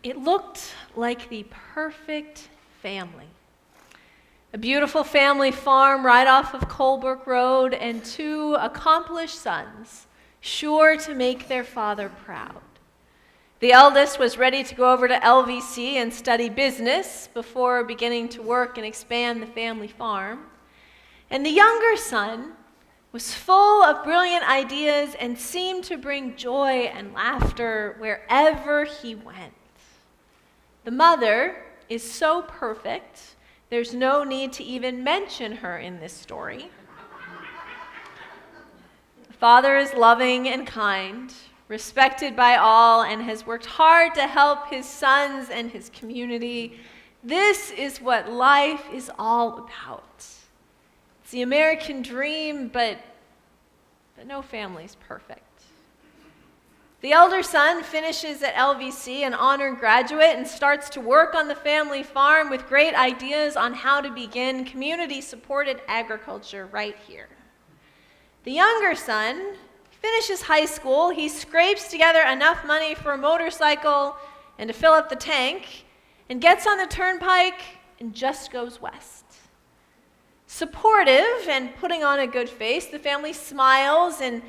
It looked like the perfect family. A beautiful family farm right off of Colebrook Road and 2 accomplished sons, sure to make their father proud. The eldest was ready to go over to LVC and study business before beginning to work and expand the family farm. And the younger son was full of brilliant ideas and seemed to bring joy and laughter wherever he went. The mother is so perfect, there's no need to even mention her in this story. The father is loving and kind, respected by all, and has worked hard to help his sons and his community. This is what life is all about. It's the American dream, but no family's perfect. The elder son finishes at LVC, an honored graduate, and starts to work on the family farm with great ideas on how to begin community-supported agriculture right here. The younger son finishes high school. He scrapes together enough money for a motorcycle and to fill up the tank, and gets on the turnpike and just goes west. Supportive and putting on a good face, the family smiles and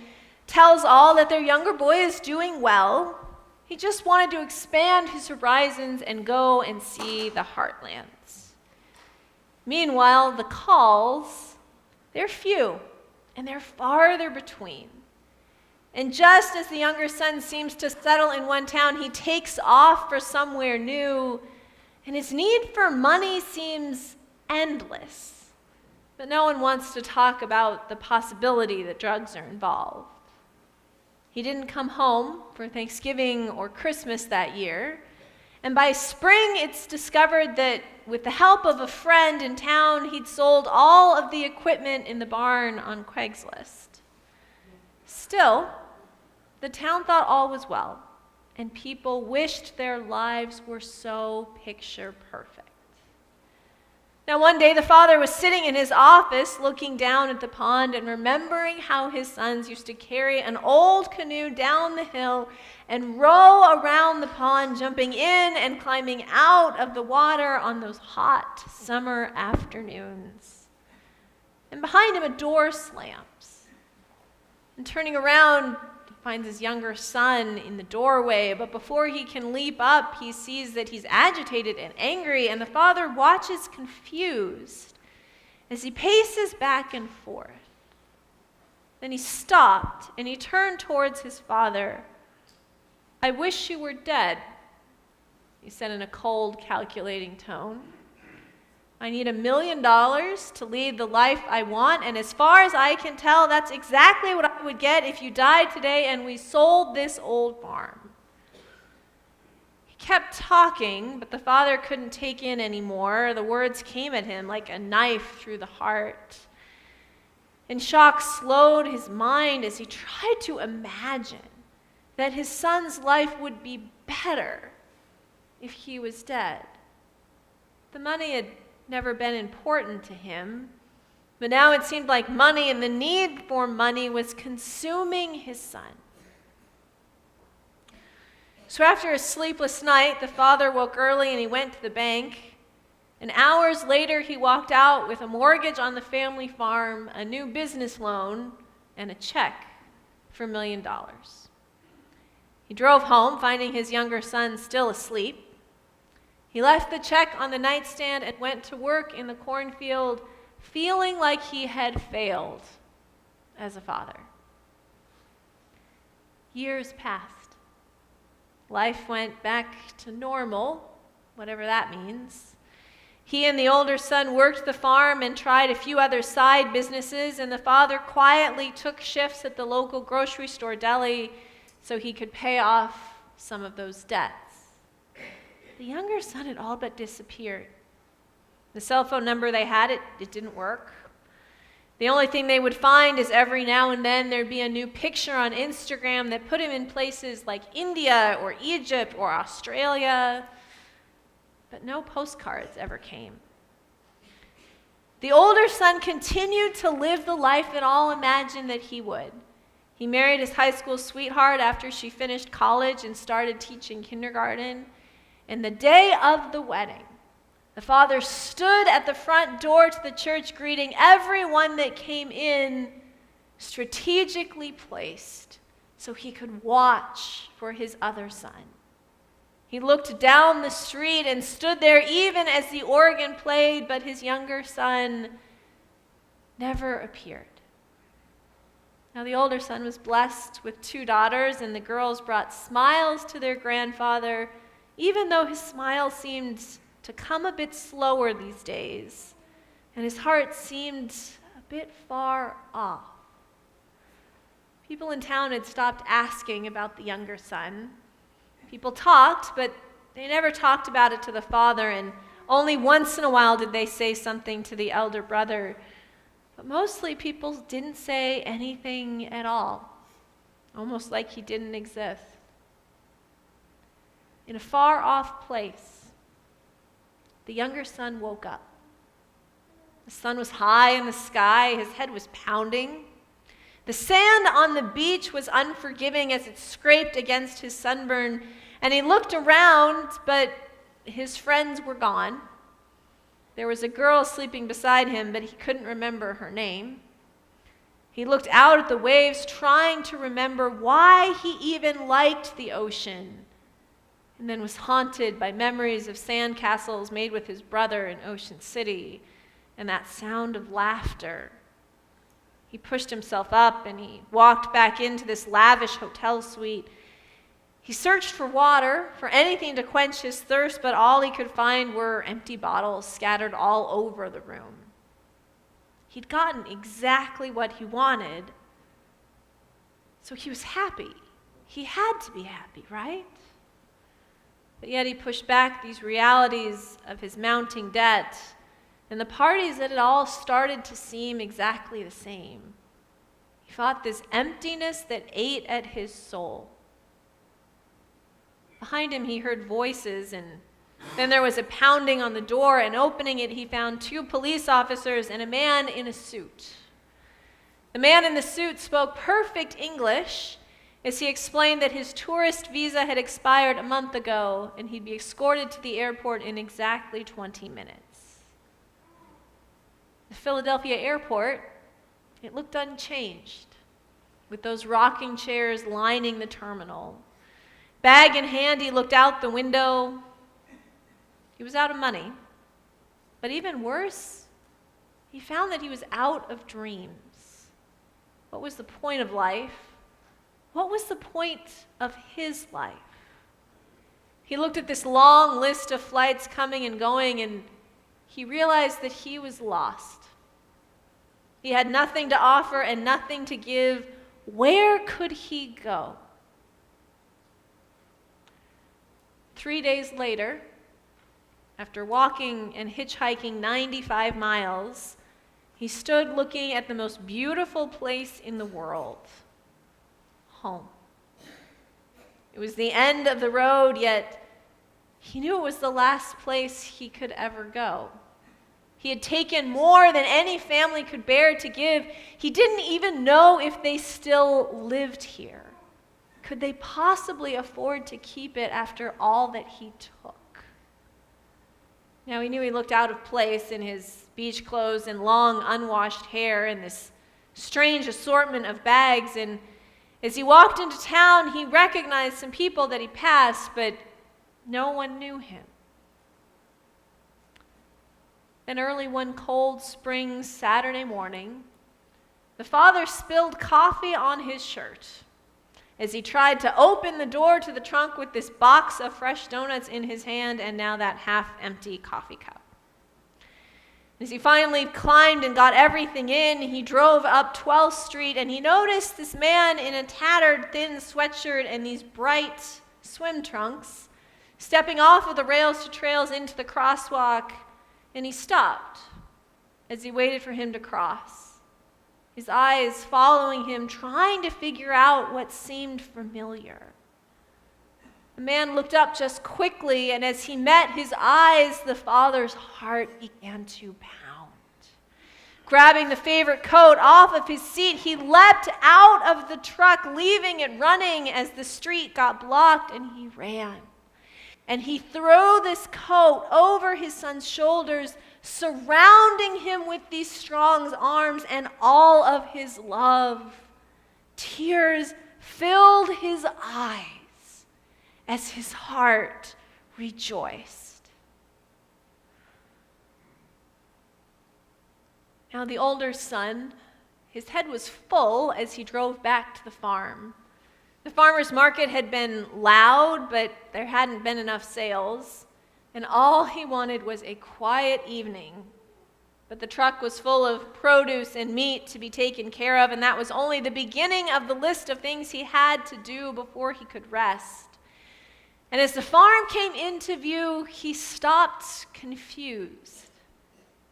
tells all that their younger boy is doing well. He just wanted to expand his horizons and go and see the heartlands. Meanwhile, the calls, they're few and they're farther between. And just as the younger son seems to settle in one town, he takes off for somewhere new, and his need for money seems endless. But no one wants to talk about the possibility that drugs are involved. He didn't come home for Thanksgiving or Christmas that year, and by spring it's discovered that with the help of a friend in town, he'd sold all of the equipment in the barn on Craigslist. Still, the town thought all was well, and people wished their lives were so picture perfect. Now, one day the father was sitting in his office looking down at the pond and remembering how his sons used to carry an old canoe down the hill and row around the pond, jumping in and climbing out of the water on those hot summer afternoons. And behind him a door slams. And turning around, he finds his younger son in the doorway, but before he can leap up, he sees that he's agitated and angry, and the father watches confused as he paces back and forth. Then he stopped, and he turned towards his father. "I wish you were dead," he said in a cold, calculating tone. "I need $1 million to lead the life I want, and as far as I can tell, that's exactly what I would get if you died today and we sold this old farm." He kept talking, but the father couldn't take in anymore. The words came at him like a knife through the heart. And shock slowed his mind as he tried to imagine that his son's life would be better if he was dead. The money had never been important to him, but now it seemed like money and the need for money was consuming his son. So after a sleepless night, the father woke early and he went to the bank. And hours later, he walked out with a mortgage on the family farm, a new business loan, and a check for $1 million. He drove home, finding his younger son still asleep. He left the check on the nightstand and went to work in the cornfield, feeling like he had failed as a father. Years passed. Life went back to normal, whatever that means. He and the older son worked the farm and tried a few other side businesses, and the father quietly took shifts at the local grocery store deli so he could pay off some of those debts. The younger son had all but disappeared. The cell phone number they had, it didn't work. The only thing they would find is every now and then there'd be a new picture on Instagram that put him in places like India or Egypt or Australia, but no postcards ever came. The older son continued to live the life that all imagined that he would. He married his high school sweetheart after she finished college and started teaching kindergarten. And the day of the wedding, the father stood at the front door to the church, greeting everyone that came in, strategically placed so he could watch for his other son. He looked down the street and stood there even as the organ played, but his younger son never appeared. Now the older son was blessed with 2 daughters, and the girls brought smiles to their grandfather, even though his smile seemed to come a bit slower these days, and his heart seemed a bit far off. People in town had stopped asking about the younger son. People talked, but they never talked about it to the father, and only once in a while did they say something to the elder brother. But mostly people didn't say anything at all, almost like he didn't exist. In a far-off place, the younger son woke up. The sun was high in the sky, his head was pounding. The sand on the beach was unforgiving as it scraped against his sunburn, and he looked around, but his friends were gone. There was a girl sleeping beside him, but he couldn't remember her name. He looked out at the waves, trying to remember why he even liked the ocean, and then was haunted by memories of sandcastles made with his brother in Ocean City, and that sound of laughter. He pushed himself up and he walked back into this lavish hotel suite. He searched for water, for anything to quench his thirst, but all he could find were empty bottles scattered all over the room. He'd gotten exactly what he wanted, so he was happy. He had to be happy, right? But yet he pushed back these realities of his mounting debt and the parties that had all started to seem exactly the same. He fought this emptiness that ate at his soul. Behind him, he heard voices, and then there was a pounding on the door, and opening it, he found 2 police officers and a man in a suit. The man in the suit spoke perfect English as he explained that his tourist visa had expired a month ago, and he'd be escorted to the airport in exactly 20 minutes. The Philadelphia airport, it looked unchanged, with those rocking chairs lining the terminal. Bag in hand, he looked out the window. He was out of money. But even worse, he found that he was out of dreams. What was the point of life? What was the point of his life? He looked at this long list of flights coming and going, and he realized that he was lost. He had nothing to offer and nothing to give. Where could he go? 3 days later, after walking and hitchhiking 95 miles, he stood looking at the most beautiful place in the world, home. It was the end of the road, yet he knew it was the last place he could ever go. He had taken more than any family could bear to give. He didn't even know if they still lived here. Could they possibly afford to keep it after all that he took? Now, he knew he looked out of place in his beach clothes and long, unwashed hair and this strange assortment of bags. And as he walked into town, he recognized some people that he passed, but no one knew him. Then early one cold spring Saturday morning, the father spilled coffee on his shirt as he tried to open the door to the trunk with this box of fresh donuts in his hand and now that half-empty coffee cup. As he finally climbed and got everything in, he drove up 12th Street and he noticed this man in a tattered, thin sweatshirt and these bright swim trunks stepping off of the rails to trails into the crosswalk, and he stopped as he waited for him to cross, his eyes following him, trying to figure out what seemed familiar. The man looked up just quickly, and as he met his eyes, the father's heart began to pound. Grabbing the favorite coat off of his seat, he leapt out of the truck, leaving it running as the street got blocked, and he ran. And he threw this coat over his son's shoulders, surrounding him with these strong arms and all of his love. Tears filled his eyes as his heart rejoiced. Now the older son, his head was full as he drove back to the farm. The farmer's market had been loud, but there hadn't been enough sales, and all he wanted was a quiet evening. But the truck was full of produce and meat to be taken care of, and that was only the beginning of the list of things he had to do before he could rest. And as the farm came into view, he stopped confused.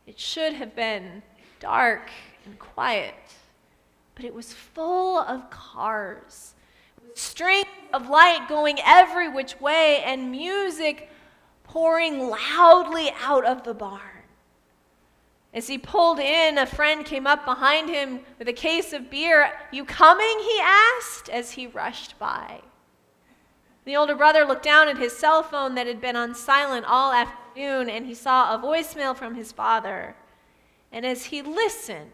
It should have been dark and quiet, but it was full of cars, with streams of light going every which way and music pouring loudly out of the barn. As he pulled in, a friend came up behind him with a case of beer. "You coming?" he asked as he rushed by. The older brother looked down at his cell phone that had been on silent all afternoon, and he saw a voicemail from his father. And as he listened,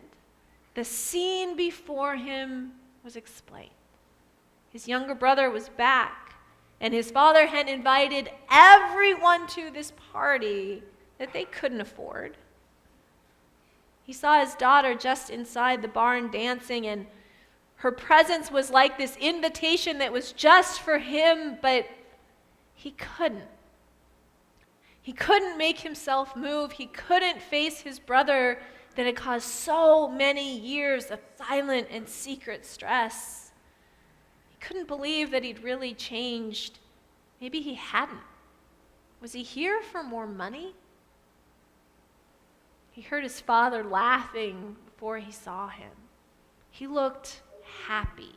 the scene before him was explained. His younger brother was back, and his father had invited everyone to this party that they couldn't afford. He saw his daughter just inside the barn dancing, and her presence was like this invitation that was just for him, but he couldn't. He couldn't make himself move. He couldn't face his brother that had caused so many years of silent and secret stress. He couldn't believe that he'd really changed. Maybe he hadn't. Was he here for more money? He heard his father laughing before he saw him. He looked happy,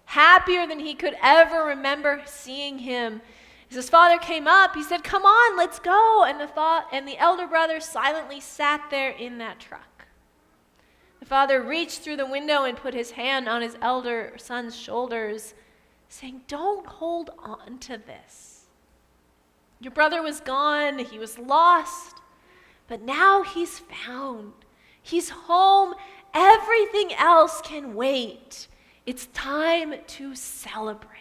happier than he could ever remember seeing him. As his father came up, he said, "Come on, let's go." And the elder brother silently sat there in that truck. The father reached through the window and put his hand on his elder son's shoulders, saying, "Don't hold on to this. Your brother was gone, he was lost, but now he's found. He's home. Everything else can wait. It's time to celebrate."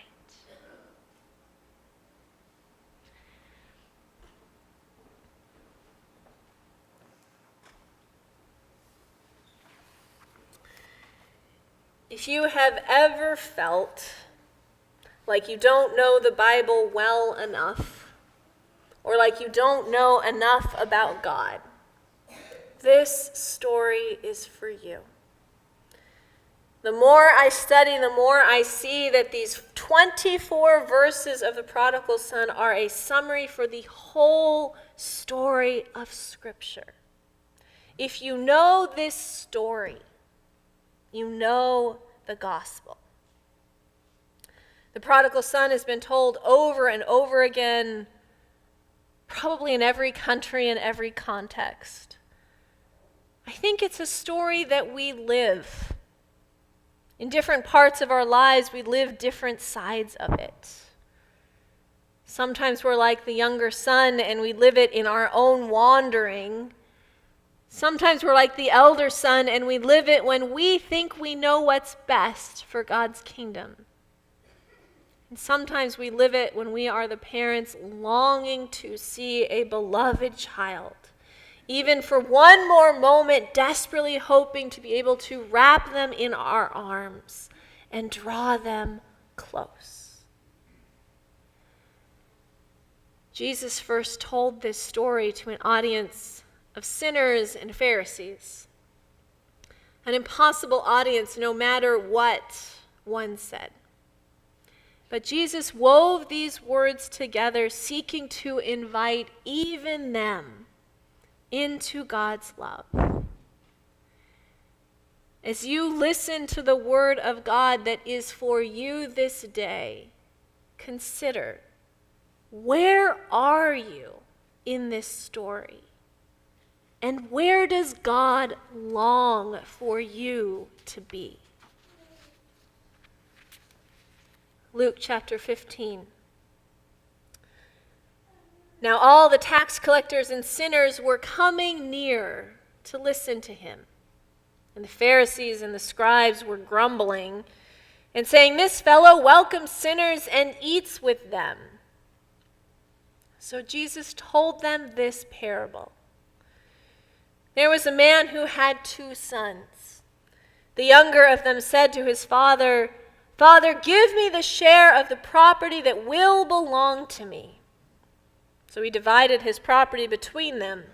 If you have ever felt like you don't know the Bible well enough, or like you don't know enough about God, this story is for you. The more I study, the more I see that these 24 verses of the prodigal son are a summary for the whole story of Scripture. If you know this story, you know the gospel. The prodigal son has been told over and over again, probably in every country and every context. I think it's a story that we live. In different parts of our lives, we live different sides of it. Sometimes we're like the younger son and we live it in our own wandering. Sometimes we're like the elder son and we live it when we think we know what's best for God's kingdom. And sometimes we live it when we are the parents longing to see a beloved child, even for one more moment, desperately hoping to be able to wrap them in our arms and draw them close. Jesus first told this story to an audience of sinners and Pharisees, an impossible audience no matter what one said. But Jesus wove these words together, seeking to invite even them into God's love. As you listen to the word of God that is for you this day, consider, where are you in this story? And where does God long for you to be? Luke chapter 15. Now all the tax collectors and sinners were coming near to listen to him. And the Pharisees and the scribes were grumbling and saying, "This fellow welcomes sinners and eats with them." So Jesus told them this parable. There was a man who had 2 sons. The younger of them said to his father, "Father, give me the share of the property that will belong to me." So he divided his property between them.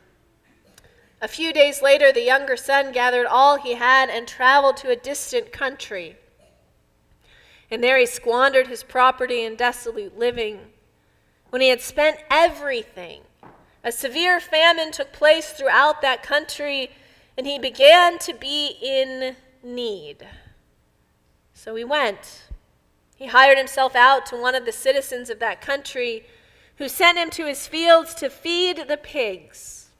A few days later, the younger son gathered all he had and traveled to a distant country. And there he squandered his property in dissolute living. When he had spent everything, a severe famine took place throughout that country, and he began to be in need. So he went. He hired himself out to one of the citizens of that country, who sent him to his fields to feed the pigs.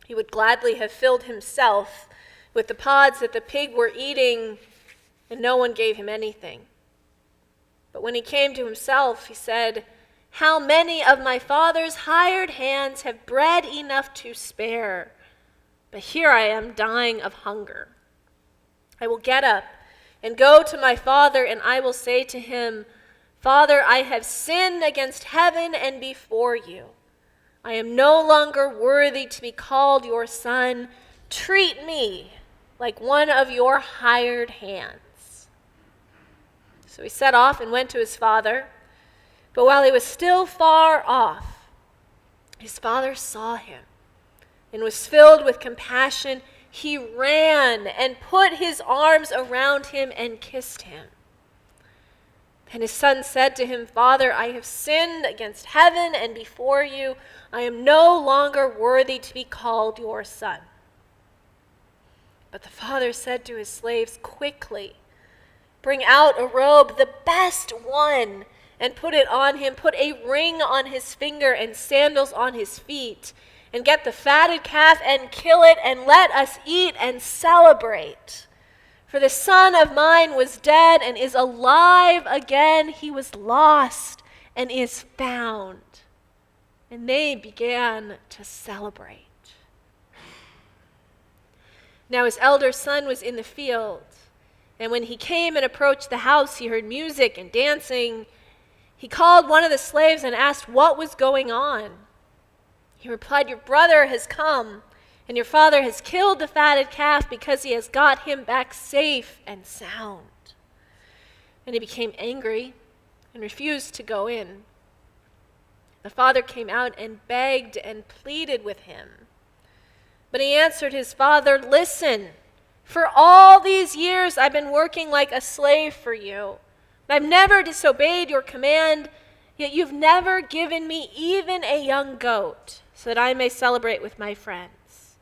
He would gladly have filled himself with the pods that the pig were eating, and no one gave him anything. But when he came to himself, he said, "How many of my father's hired hands have bread enough to spare? But here I am dying of hunger. I will get up and go to my father, and I will say to him, 'Father, I have sinned against heaven and before you. I am no longer worthy to be called your son. Treat me like one of your hired hands.' So he set off and went to his father. But while he was still far off, his father saw him and was filled with compassion. He ran and put his arms around him and kissed him. And his son said to him, 'Father, I have sinned against heaven and before you. I am no longer worthy to be called your son.' But the father said to his slaves, 'Quickly, bring out a robe, the best one, and put it on him. Put a ring on his finger and sandals on his feet. And get the fatted calf and kill it, and let us eat and celebrate. For the son of mine was dead and is alive again. He was lost and is found.' And they began to celebrate. Now his elder son was in the field. And when he came and approached the house, he heard music and dancing. He called one of the slaves and asked what was going on. He replied, 'Your brother has come, and your father has killed the fatted calf because he has got him back safe and sound.' And he became angry and refused to go in. The father came out and begged and pleaded with him. But he answered his father, 'Listen, for all these years I've been working like a slave for you. I've never disobeyed your command, yet you've never given me even a young goat, so that I may celebrate with my friends.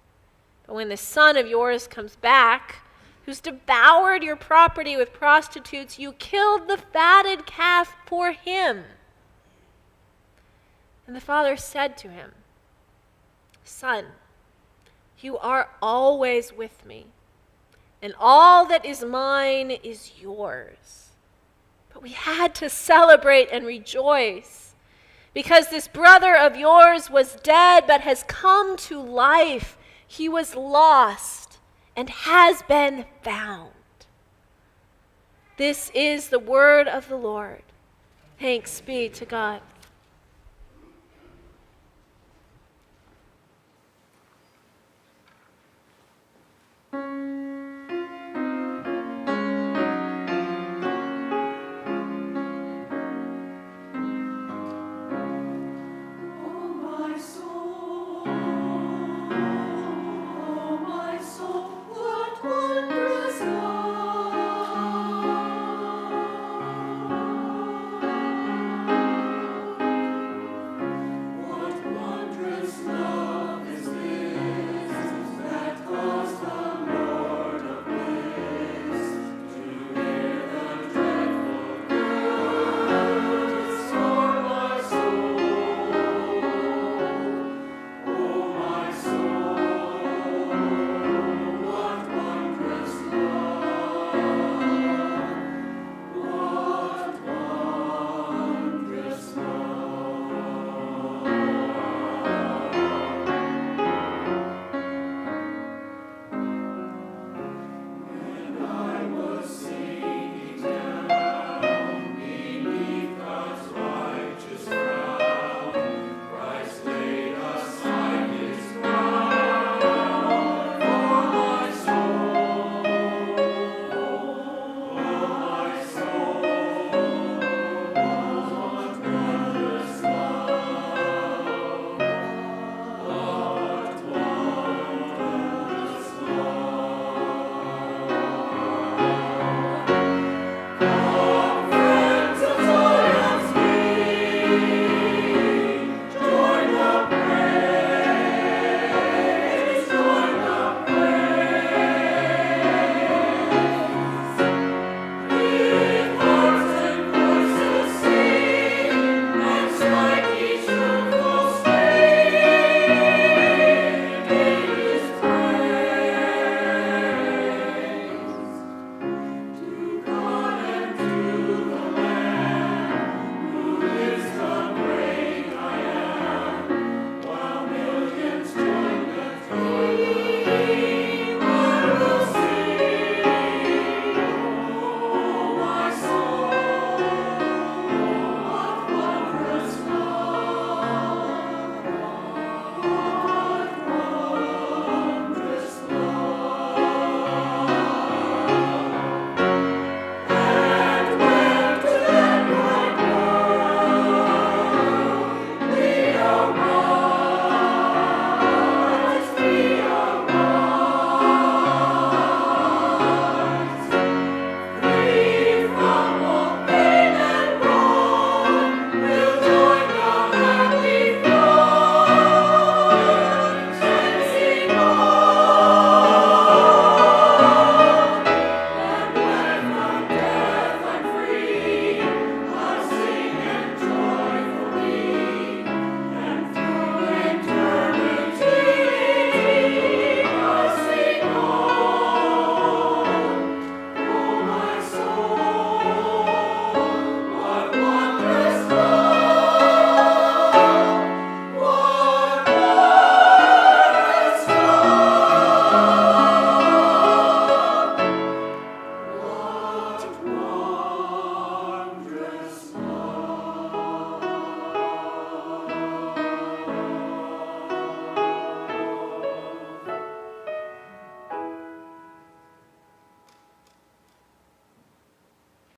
But when this son of yours comes back, who's devoured your property with prostitutes, you killed the fatted calf for him.' And the father said to him, 'Son, you are always with me, and all that is mine is yours. But we had to celebrate and rejoice, because this brother of yours was dead but has come to life. He was lost and has been found.' This is the word of the Lord. Thanks be to God."